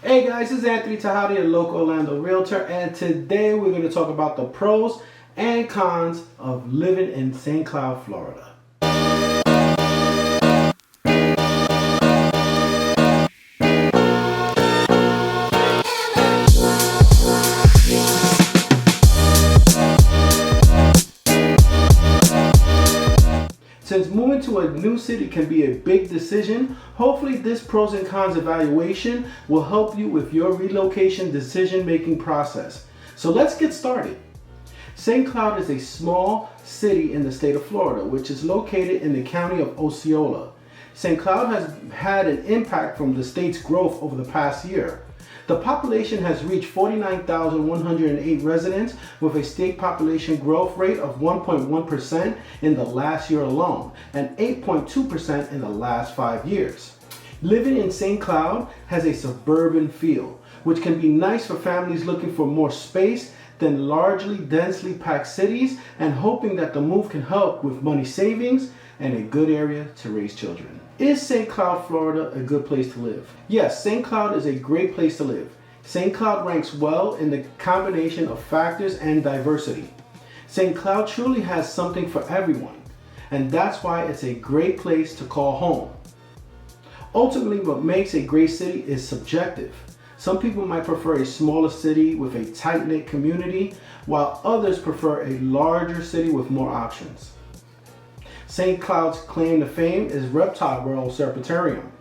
Hey guys, this is Anthony Tahadi, a local Orlando Realtor, and today we're going to talk about the pros and cons of living in St. Cloud, Florida. Since moving to a new city can be a big decision, hopefully this pros and cons evaluation will help you with your relocation decision-making process. So let's get started. St. Cloud is a small city in the state of Florida, which is located in the county of Osceola. St. Cloud has had an impact from the state's growth over the past year. The population has reached 49,108 residents with a state population growth rate of 1.1% in the last year alone and 8.2% in the last 5 years. Living in St. Cloud has a suburban feel, which can be nice for families looking for more space than largely densely packed cities and hoping that the move can help with money savings and a good area to raise children. Is St. Cloud, Florida a good place to live? Yes, St. Cloud is a great place to live. St. Cloud ranks well in the combination of factors and diversity. St. Cloud truly has something for everyone, and that's why it's a great place to call home. Ultimately, what makes a great city is subjective. Some people might prefer a smaller city with a tight-knit community, while others prefer a larger city with more options. St. Cloud's claim to fame is Reptile World Serpentarium.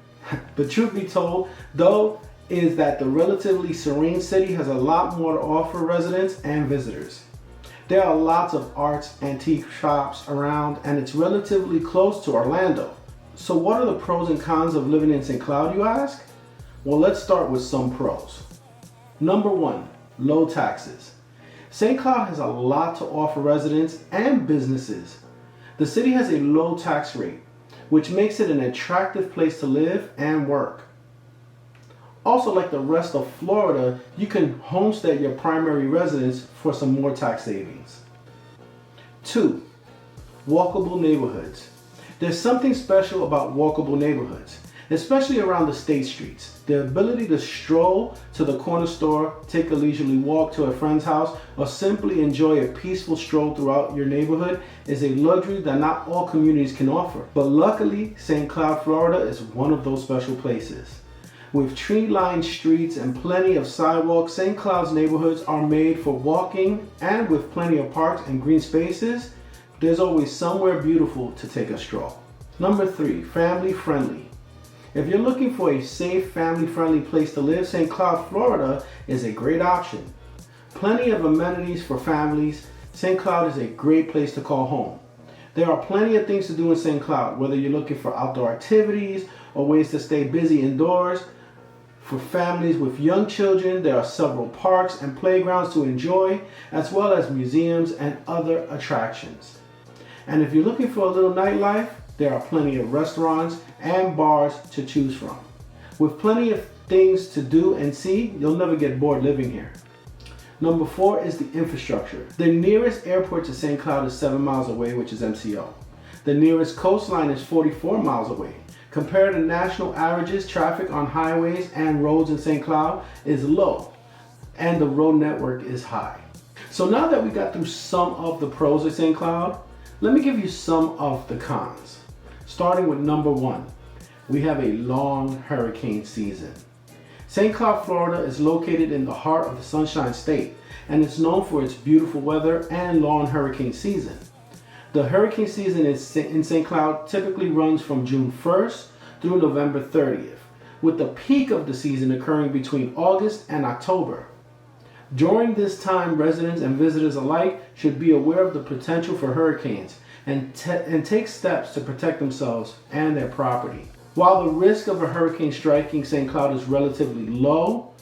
The truth be told, though, is that the relatively serene city has a lot more to offer residents and visitors. There are lots of arts, antique shops around, and it's relatively close to Orlando. So what are the pros and cons of living in St. Cloud, you ask? Well, let's start with some pros. Number 1, low taxes. St. Cloud has a lot to offer residents and businesses. The city has a low tax rate, which makes it an attractive place to live and work. Also, like the rest of Florida, you can homestead your primary residence for some more tax savings. 2, walkable neighborhoods. There's something special about walkable neighborhoods, especially around the state streets. The ability to stroll to the corner store, take a leisurely walk to a friend's house, or simply enjoy a peaceful stroll throughout your neighborhood is a luxury that not all communities can offer. But luckily, St. Cloud, Florida is one of those special places. With tree-lined streets and plenty of sidewalks, St. Cloud's neighborhoods are made for walking, and with plenty of parks and green spaces, there's always somewhere beautiful to take a stroll. Number 3, family friendly. If you're looking for a safe, family-friendly place to live, St. Cloud, Florida is a great option. Plenty of amenities for families. St. Cloud is a great place to call home. There are plenty of things to do in St. Cloud, whether you're looking for outdoor activities or ways to stay busy indoors. For families with young children, there are several parks and playgrounds to enjoy, as well as museums and other attractions. And if you're looking for a little nightlife, there are plenty of restaurants and bars to choose from. With plenty of things to do and see, you'll never get bored living here. Number 4 is the infrastructure. The nearest airport to St. Cloud is 7 miles away, which is MCO. The nearest coastline is 44 miles away. Compared to national averages, traffic on highways and roads in St. Cloud is low, and the road network is high. So now that we got through some of the pros of St. Cloud, let me give you some of the cons. Starting with number 1, we have a long hurricane season. St. Cloud, Florida is located in the heart of the Sunshine State, and it's known for its beautiful weather and long hurricane season. The hurricane season in St. Cloud typically runs from June 1st through November 30th, with the peak of the season occurring between August and October. During this time, residents and visitors alike should be aware of the potential for hurricanes and take steps to protect themselves and their property. While the risk of a hurricane striking St. Cloud is relatively low,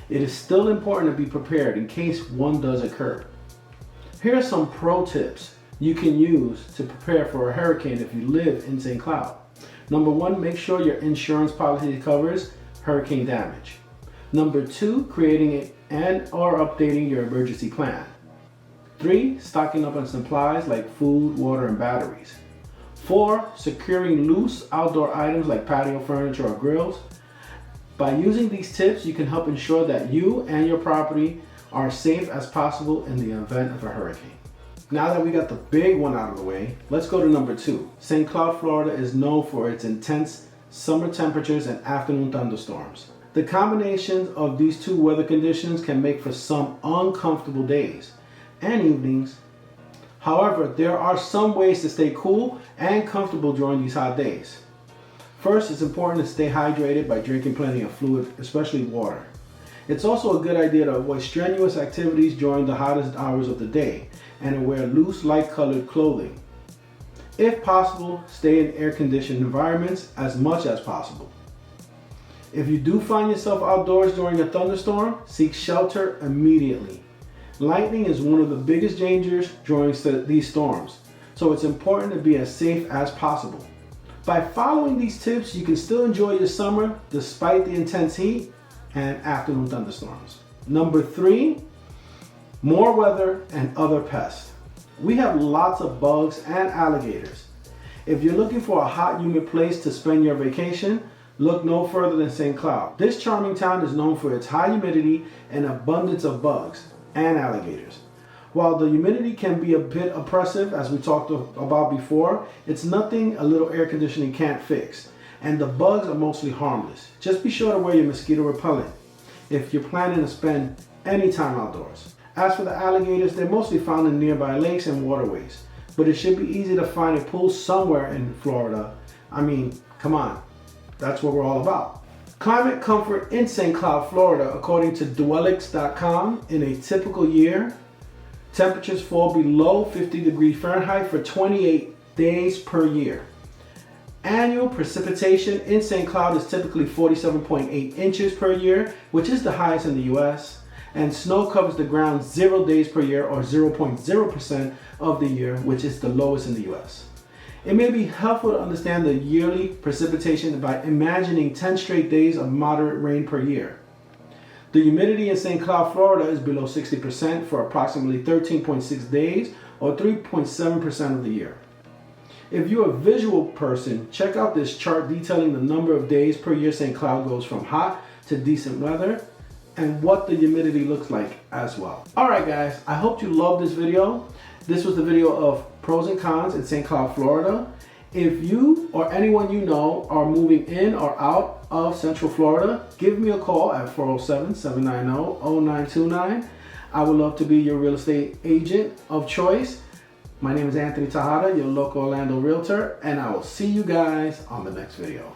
it is still important to be prepared in case one does occur. Here are some pro tips you can use to prepare for a hurricane if you live in St. Cloud. Number 1, make sure your insurance policy covers hurricane damage. Number 2, creating and or updating your emergency plan. 3, stocking up on supplies like food, water, and batteries. 4, securing loose outdoor items like patio furniture or grills. By using these tips, you can help ensure that you and your property are safe as possible in the event of a hurricane. Now that we got the big one out of the way, let's go to number 2. St. Cloud, Florida is known for its intense summer temperatures and afternoon thunderstorms. The combination of these two weather conditions can make for some uncomfortable days and evenings. However, there are some ways to stay cool and comfortable during these hot days. First, it's important to stay hydrated by drinking plenty of fluid, especially water. It's also a good idea to avoid strenuous activities during the hottest hours of the day and to wear loose, light-colored clothing. If possible, stay in air-conditioned environments as much as possible. If you do find yourself outdoors during a thunderstorm, seek shelter immediately. Lightning is one of the biggest dangers during these storms, so it's important to be as safe as possible. By following these tips, you can still enjoy your summer despite the intense heat and afternoon thunderstorms. Number 3, more weather and other pests. We have lots of bugs and alligators. If you're looking for a hot, humid place to spend your vacation, look no further than St. Cloud. This charming town is known for its high humidity and abundance of bugs and alligators. While the humidity can be a bit oppressive, as we talked about before, it's nothing a little air conditioning can't fix. And the bugs are mostly harmless. Just be sure to wear your mosquito repellent if you're planning to spend any time outdoors. As for the alligators, they're mostly found in nearby lakes and waterways, but it should be easy to find a pool somewhere in Florida. I mean, come on, that's what we're all about. Climate comfort in St. Cloud, Florida, according to Dwellix.com, in a typical year, temperatures fall below 50 degrees Fahrenheit for 28 days per year. Annual precipitation in St. Cloud is typically 47.8 inches per year, which is the highest in the US, and snow covers the ground 0 days per year, or 0.0% of the year, which is the lowest in the US. It may be helpful to understand the yearly precipitation by imagining 10 straight days of moderate rain per year. The humidity in St. Cloud, Florida is below 60% for approximately 13.6 days, or 3.7% of the year. If you're a visual person, check out this chart detailing the number of days per year St. Cloud goes from hot to decent weather and what the humidity looks like as well. Alright guys, I hope you loved this video. This was the video of pros and cons in St. Cloud, Florida. If you or anyone you know are moving in or out of Central Florida, give me a call at 407-790-0929. I would love to be your real estate agent of choice. My name is Anthony Tejada, your local Orlando Realtor, and I will see you guys on the next video.